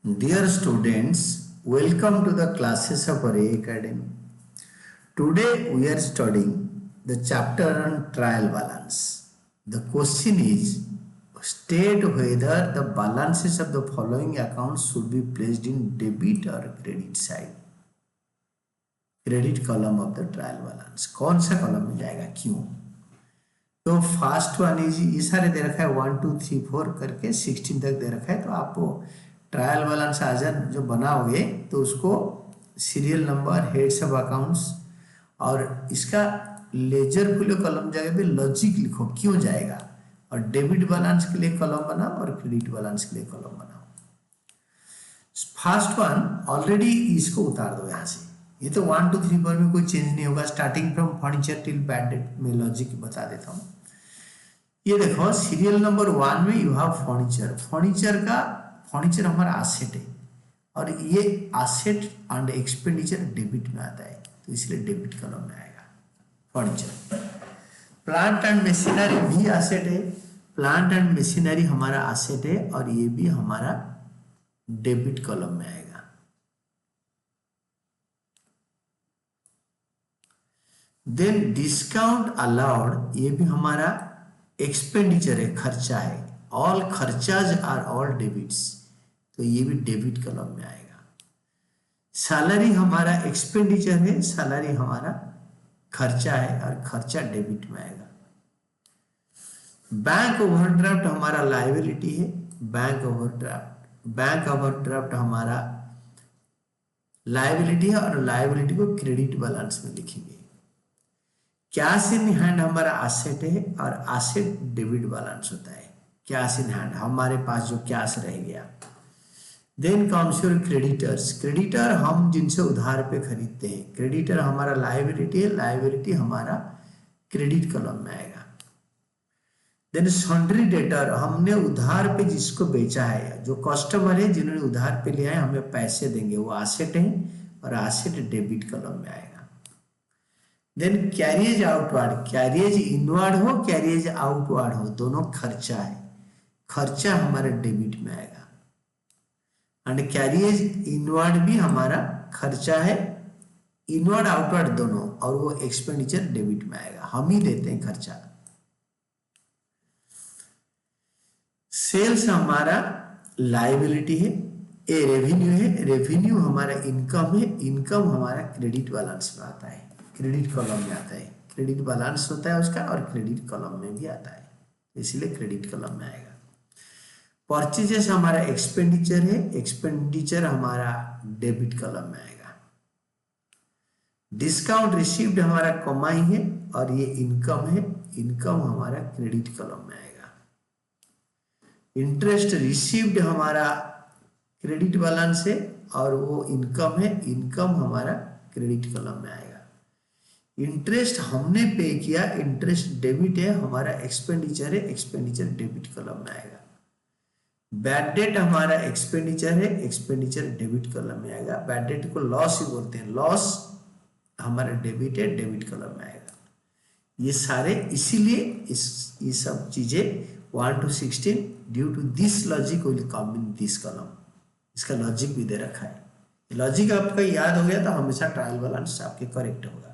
Dear students, welcome to the classes of Array Academy. Today we are studying the chapter on trial balance. The question is, state whether the balances of the following accounts should be placed in debit or credit side. Credit column of the trial balance कौन सा column में जाएगा, क्यों? तो first one is ये सारे दे रखा है 1 2 3 4 करके 16 तक दे रखा है। तो आपको ट्रायल बैलेंस आजर जो बनाओगे तो उसको serial number, heads of accounts और इसका लेजर फुल कॉलम जगह पे लॉजिक लिखो क्यों जाएगा, और डेबिट बैलेंस के लिए कॉलम बनाओ और क्रेडिट बैलेंस के लिए कॉलम बनाओ। फर्स्ट वन ऑलरेडी इसको उतार दो यहाँ से, ये तो 1 2 3 4 में कोई चेंज नहीं होगा। Starting from furniture till bad debt में लॉजिक बता देता हूँ। ये देखो सीरियल नंबर 1 में यू हैव फर्नीचर। फर्नीचर हमारा एसेट है और ये एसेट एंड एक्सपेंडिचर डेबिट में आता है, तो इसलिए डेबिट कॉलम में आएगा फर्नीचर। प्लांट एंड मशीनरी भी एसेट है, प्लांट एंड मशीनरी हमारा एसेट है और ये भी हमारा डेबिट कॉलम में आएगा। देन डिस्काउंट अलाउड, ये भी हमारा एक्सपेंडिचर है, खर्चा है। ऑल खर्चाज आर ऑल डेबिट्स, तो ये भी डेबिट कॉलम में आएगा। सैलरी हमारा एक्सपेंडिचर है, सैलरी हमारा खर्चा है और खर्चा डेबिट में आएगा। बैंक ओवरड्राफ्ट हमारा लायबिलिटी है, बैंक ओवरड्राफ्ट हमारा लायबिलिटी है और लायबिलिटी को क्रेडिट बैलेंस में लिखेंगे। कैश इन हैंड हमारा एसेट है और एसेट डेबिट बैलेंस होता है। कैश इन हैंड हमारे पास जो कैश रह गया। Then comes your creditors, creditor हम जिनसे उधार पे खरीदते हैं, क्रेडिटर हमारा लायबिलिटी है, लायबिलिटी हमारा क्रेडिट कॉलम में आएगा। देन सन्ड्री डेटर, हमने उधार पे जिसको बेचा है, जो कस्टमर है जिन्होंने उधार पे लिया है हमें पैसे देंगे, वो एसेट है और एसेट डेबिट कॉलम में आएगा। Then carriage outward, carriage inward हो कैरियज आउटवर्ड हो दोनों खर्चा है, खर्चा हमारे डेबिट में आएगा। एंड कैरियज इनवर्ड भी हमारा खर्चा है, इनवर्ड आउटवर्ड दोनों, और वो एक्सपेंडिचर डेबिट में आएगा, हम ही देते हैं खर्चा। सेल्स हमारा लायबिलिटी है, ए रेवेन्यू है, रेवेन्यू हमारा इनकम है, इनकम हमारा क्रेडिट बैलेंस में आता है, क्रेडिट कॉलम में आता है। क्रेडिट बैलेंस होता है उसका और क्रेडिट कॉलम में भी आता है, इसलिए क्रेडिट कॉलम में आएगा। परचेजेस हमारा एक्सपेंडिचर है, एक्सपेंडिचर हमारा डेबिट कॉलम में आएगा। डिस्काउंट रिसीव्ड हमारा कमाई है और ये इनकम है, इनकम हमारा क्रेडिट कॉलम में आएगा। इंटरेस्ट रिसीव्ड हमारा क्रेडिट बैलेंस है और वो इनकम है, इनकम हमारा क्रेडिट कॉलम में आएगा। इंटरेस्ट हमने पे किया, इंटरेस्ट डेबिट है, हमारा एक्सपेंडिचर है, एक्सपेंडिचर डेबिट कॉलम में आएगा। बैड डेट हमारा एक्सपेंडिचर है, एक्सपेंडिचर डेबिट कॉलम में आएगा। बैड डेट को लॉस ही बोलते हैं, लॉस हमारा डेबिट है, डेबिट कॉलम में आएगा। ये सारे इसीलिए ये सब चीजें 1 to 16 due to this logic will come in this column. इसका लॉजिक भी दे रखा है। लॉजिक आपका याद हो गया तो हमेशा ट्रायल बैलेंस आपके करेक्ट होगा।